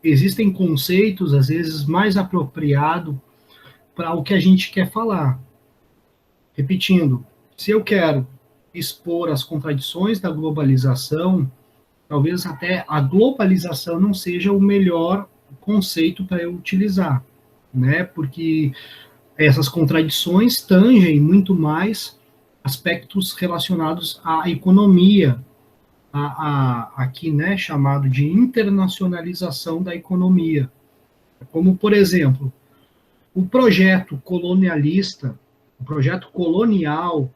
existem conceitos, às vezes, mais apropriados para o que a gente quer falar. Repetindo, se eu quero expor as contradições da globalização, talvez até a globalização não seja o melhor conceito para eu utilizar, né? Porque essas contradições tangem muito mais aspectos relacionados à economia, aqui, né, chamado de internacionalização da economia. Como, por exemplo, o projeto colonialista, o projeto colonial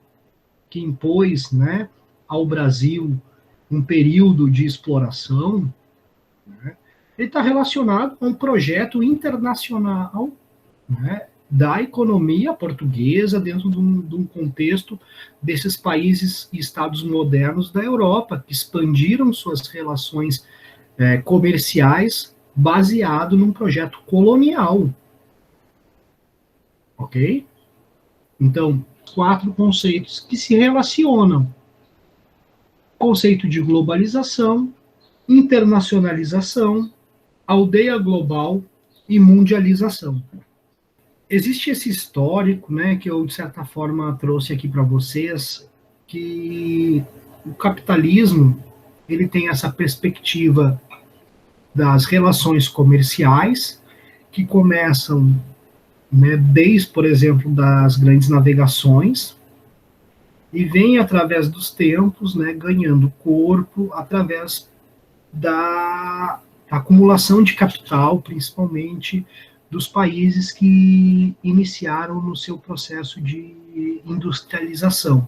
que impôs, né, ao Brasil um período de exploração, né, ele está relacionado a um projeto internacional, né, da economia portuguesa dentro de um contexto desses países e estados modernos da Europa, que expandiram suas relações comerciais baseado num projeto colonial. Ok? Então, 4 conceitos que se relacionam: conceito de globalização, internacionalização, aldeia global e mundialização. Existe esse histórico, né, que eu, de certa forma, trouxe aqui para vocês, que o capitalismo ele tem essa perspectiva das relações comerciais, que começam, né, desde, por exemplo, das grandes navegações, e vem através dos tempos, né, ganhando corpo através da acumulação de capital, principalmente dos países que iniciaram no seu processo de industrialização.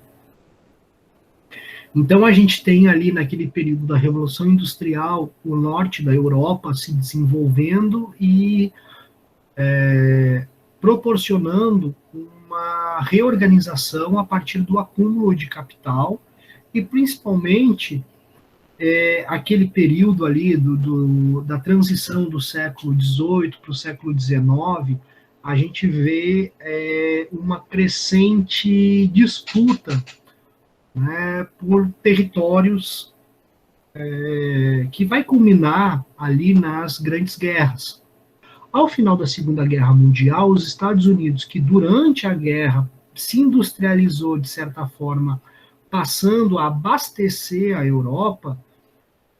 Então, a gente tem ali, naquele período da Revolução Industrial, o norte da Europa se desenvolvendo e proporcionando uma reorganização a partir do acúmulo de capital e, principalmente, aquele período ali da transição do século XVIII para o século XIX, a gente vê uma crescente disputa, né, por territórios que vai culminar ali nas grandes guerras. Ao final da Segunda Guerra Mundial, os Estados Unidos, que durante a guerra se industrializou de certa forma, passando a abastecer a Europa,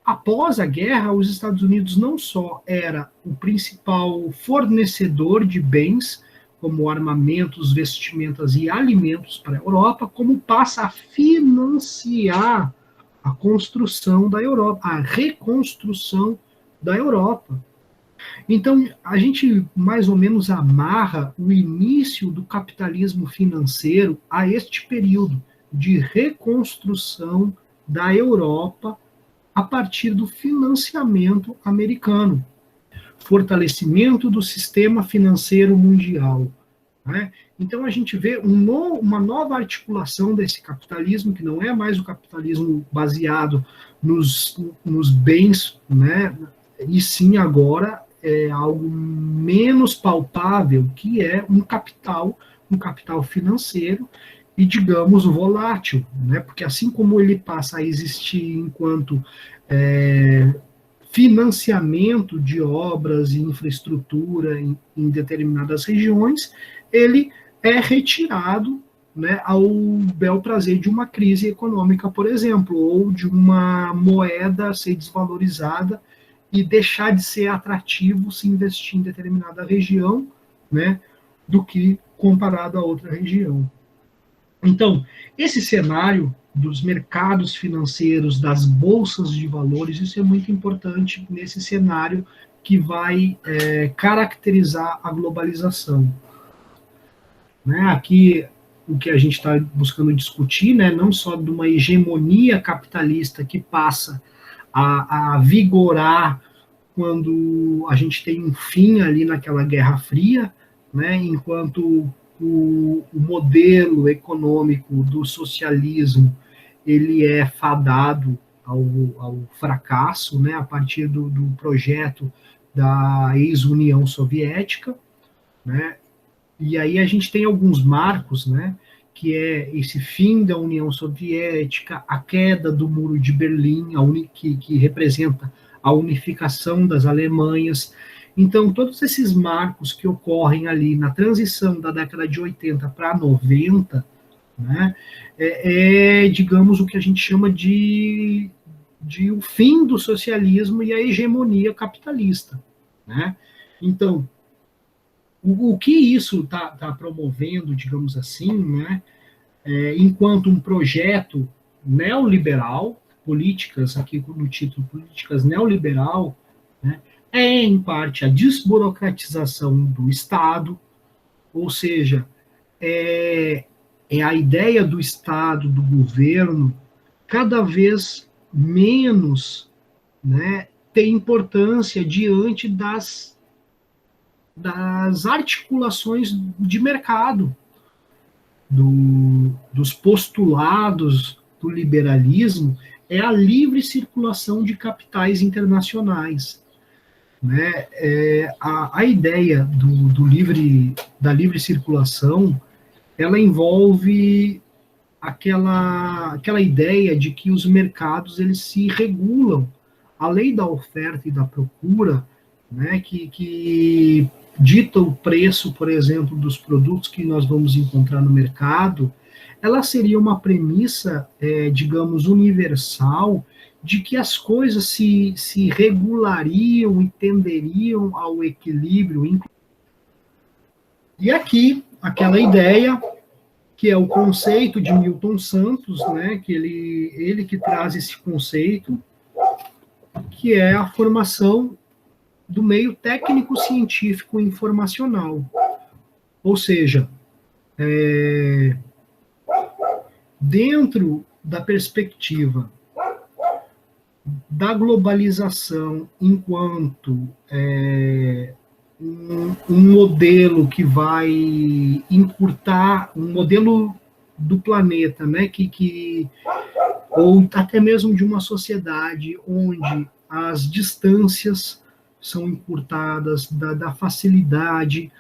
após a guerra, os Estados Unidos não só era o principal fornecedor de bens, como armamentos, vestimentas e alimentos para a Europa, como passa a financiar a construção da Europa, a reconstrução da Europa. Então, a gente mais ou menos amarra o início do capitalismo financeiro a este período de reconstrução da Europa a partir do financiamento americano, fortalecimento do sistema financeiro mundial. Né? Então, a gente vê uma nova articulação desse capitalismo, que não é mais o capitalismo baseado nos bens, né? E sim agora é algo menos palpável, que é um capital financeiro e, digamos, volátil, né? Porque assim como ele passa a existir enquanto financiamento de obras e infraestrutura em determinadas regiões, ele é retirado, né, ao bel prazer de uma crise econômica, por exemplo, ou de uma moeda ser desvalorizada e deixar de ser atrativo se investir em determinada região, né, do que comparado a outra região. Então, esse cenário dos mercados financeiros, das bolsas de valores, isso é muito importante nesse cenário que vai caracterizar a globalização. Né? Aqui, o que a gente está buscando discutir, né, não só de uma hegemonia capitalista que passa a vigorar quando a gente tem um fim ali naquela Guerra Fria, né, enquanto o modelo econômico do socialismo ele é fadado ao fracasso, né, a partir do projeto da ex-União Soviética, né, e aí a gente tem alguns marcos, né, que é esse fim da União Soviética, a queda do Muro de Berlim, que representa a unificação das Alemanhas. Então, todos esses marcos que ocorrem ali na transição da década de 80 para 90, né, digamos, o que a gente chama de o fim do socialismo e a hegemonia capitalista, né? Então, o que isso está promovendo, digamos assim, né, enquanto um projeto neoliberal, políticas, aqui no título, políticas neoliberal, né, em parte, a desburocratização do Estado, ou seja, é a ideia do Estado, do governo, cada vez menos, né, ter importância diante das articulações de mercado, dos postulados do liberalismo, é a livre circulação de capitais internacionais. Né? A ideia da livre circulação, ela envolve aquela ideia de que os mercados eles se regulam. A lei da oferta e da procura, né, que dita o preço, por exemplo, dos produtos que nós vamos encontrar no mercado, ela seria uma premissa, digamos, universal, de que as coisas se regulariam e tenderiam ao equilíbrio. E aqui, aquela ideia, que é o conceito de Milton Santos, né, que ele que traz esse conceito, que é a formação do meio técnico-científico informacional. Ou seja, dentro da perspectiva da globalização enquanto um modelo que vai encurtar, um modelo do planeta, né, ou até mesmo de uma sociedade onde as distâncias são encurtadas, da facilidade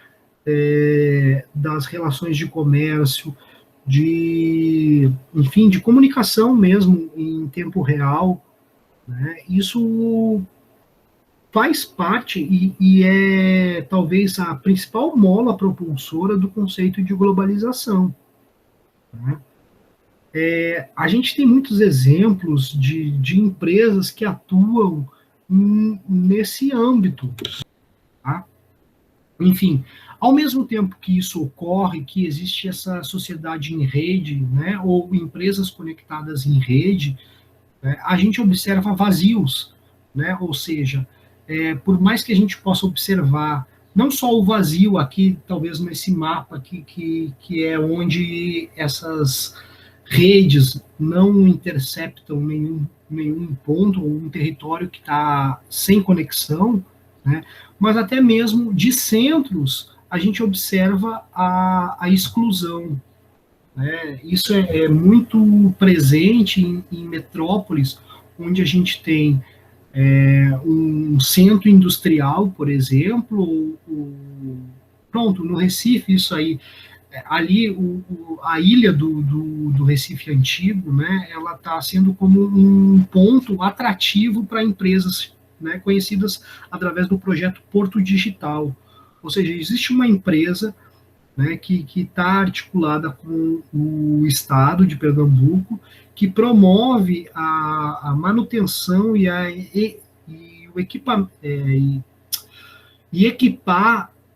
das relações de comércio, enfim, de comunicação mesmo em tempo real, né? Isso faz parte e é talvez a principal mola propulsora do conceito de globalização, né? A gente tem muitos exemplos de empresas que atuam nesse âmbito. Tá? Enfim, ao mesmo tempo que isso ocorre, que existe essa sociedade em rede, né, ou empresas conectadas em rede, né, a gente observa vazios, né, ou seja, por mais que a gente possa observar não só o vazio aqui, talvez nesse mapa que é onde essas redes não interceptam nenhum ponto ou um território que está sem conexão, né? Mas até mesmo de centros a gente observa a exclusão. Né? Isso é muito presente em metrópoles, onde a gente tem um centro industrial, por exemplo, pronto, no Recife, isso aí, ali a ilha do Recife Antigo, né, ela está sendo como um ponto atrativo para empresas, né, conhecidas através do projeto Porto Digital. Ou seja, existe uma empresa, né, que está articulada com o Estado de Pernambuco, que promove a manutenção e o equipar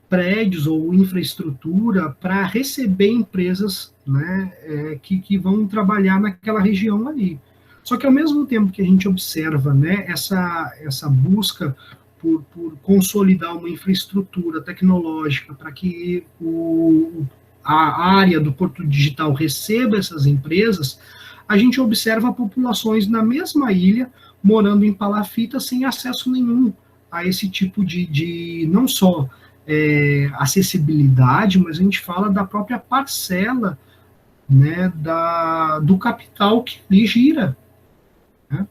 prédios ou infraestrutura para receber empresas, né, que vão trabalhar naquela região ali. Só que ao mesmo tempo que a gente observa, né, essa busca por consolidar uma infraestrutura tecnológica para que a área do Porto Digital receba essas empresas, a gente observa populações na mesma ilha morando em palafita sem acesso nenhum a esse tipo de não só acessibilidade, mas a gente fala da própria parcela, né, do capital que ali gira. Né?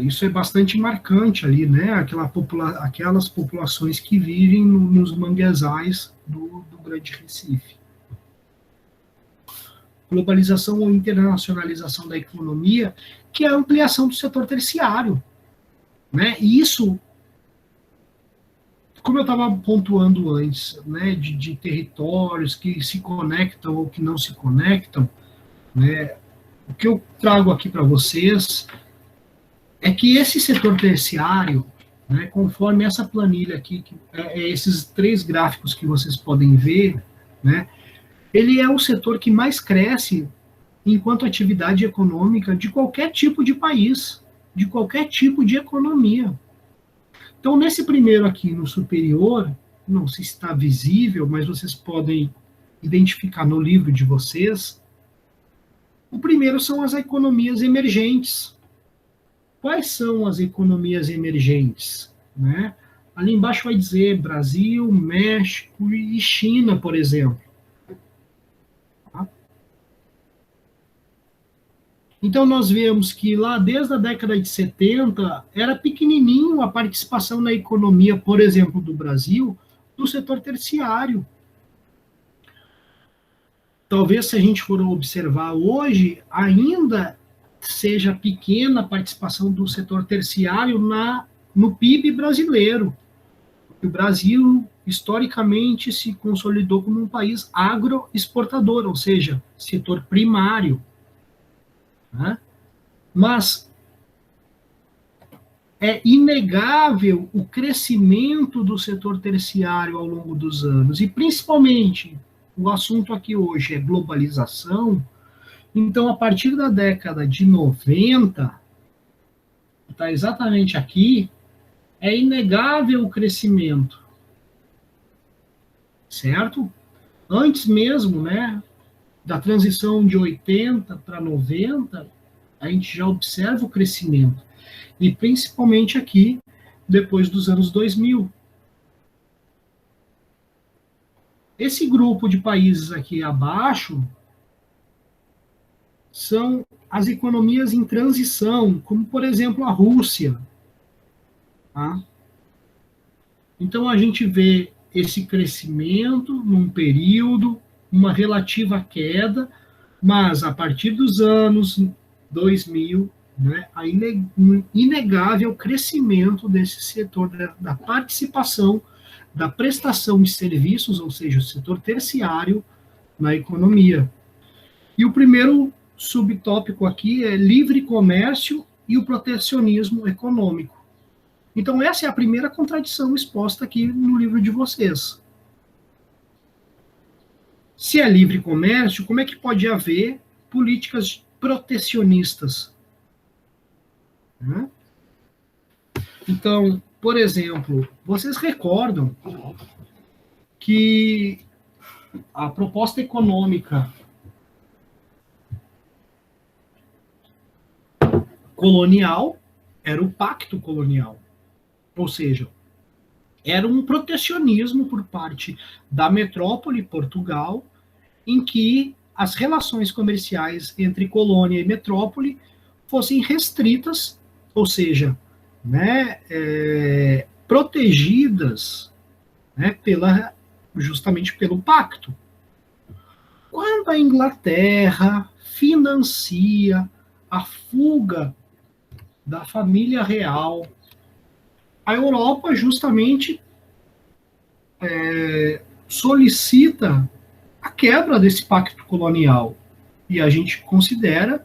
Isso é bastante marcante ali, né? Aquelas populações que vivem nos manguezais do Grande Recife. globalização ou internacionalização da economia, que é a ampliação do setor terciário, né? E isso, como eu estava pontuando antes, né, de territórios que se conectam ou que não se conectam, né, o que eu trago aqui para vocês é que esse setor terciário, né, conforme essa planilha aqui, esses 3 gráficos que vocês podem ver, né, ele é o setor que mais cresce enquanto atividade econômica de qualquer tipo de país, de qualquer tipo de economia. Então, nesse primeiro aqui, no superior, não sei se está visível, mas vocês podem identificar no livro de vocês, o primeiro são as economias emergentes. Quais são as economias emergentes? Né? Ali embaixo vai dizer Brasil, México e China, por exemplo. Então, nós vemos que lá desde a década de 70 era pequenininho a participação na economia, por exemplo, do Brasil, do setor terciário. Talvez, se a gente for observar hoje, ainda seja pequena a participação do setor terciário no PIB brasileiro. O Brasil, historicamente, se consolidou como um país agroexportador, ou seja, setor primário. Né? Mas é inegável o crescimento do setor terciário ao longo dos anos, e principalmente o assunto aqui hoje é globalização. Então, a partir da década de 90, está exatamente aqui, é inegável o crescimento, certo? Antes mesmo, né, da transição de 80 para 90, a gente já observa o crescimento, e principalmente aqui, depois dos anos 2000. Esse grupo de países aqui abaixo são as economias em transição, como, por exemplo, a Rússia. Tá? Então, a gente vê esse crescimento num período, uma relativa queda, mas a partir dos anos 2000, né, um inegável crescimento desse setor da participação, da prestação de serviços, ou seja, o setor terciário na economia. E o primeiro subtópico aqui é livre comércio e o protecionismo econômico. Então, essa é a primeira contradição exposta aqui no livro de vocês. Se é livre comércio, como é que pode haver políticas protecionistas? Então, por exemplo, vocês recordam que a proposta econômica colonial era o pacto colonial, ou seja, era um protecionismo por parte da metrópole Portugal, em que as relações comerciais entre colônia e metrópole fossem restritas, ou seja, né, protegidas, né, justamente pelo pacto. Quando a Inglaterra financia a fuga da família real, a Europa justamente solicita a quebra desse pacto colonial. E a gente considera,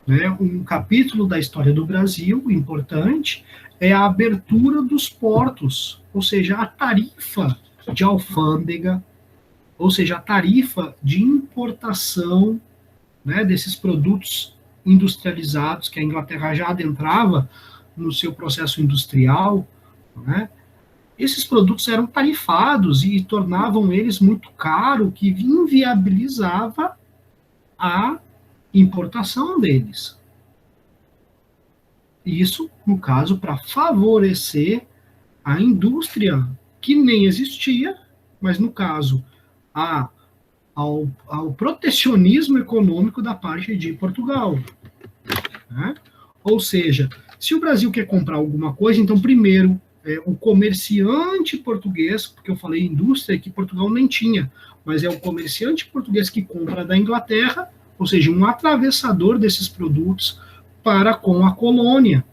né, um capítulo da história do Brasil importante é a abertura dos portos, ou seja, a tarifa de alfândega, ou seja, a tarifa de importação, né, desses produtos industrializados que a Inglaterra já adentrava no seu processo industrial, né? Esses produtos eram tarifados e tornavam eles muito caros, que inviabilizava a importação deles. Isso, no caso, para favorecer a indústria que nem existia, mas, no caso, ao protecionismo econômico da parte de Portugal. Né? Ou seja, se o Brasil quer comprar alguma coisa, então, primeiro, o comerciante português, porque eu falei indústria que Portugal nem tinha, mas é o comerciante português que compra da Inglaterra, ou seja, um atravessador desses produtos para com a colônia.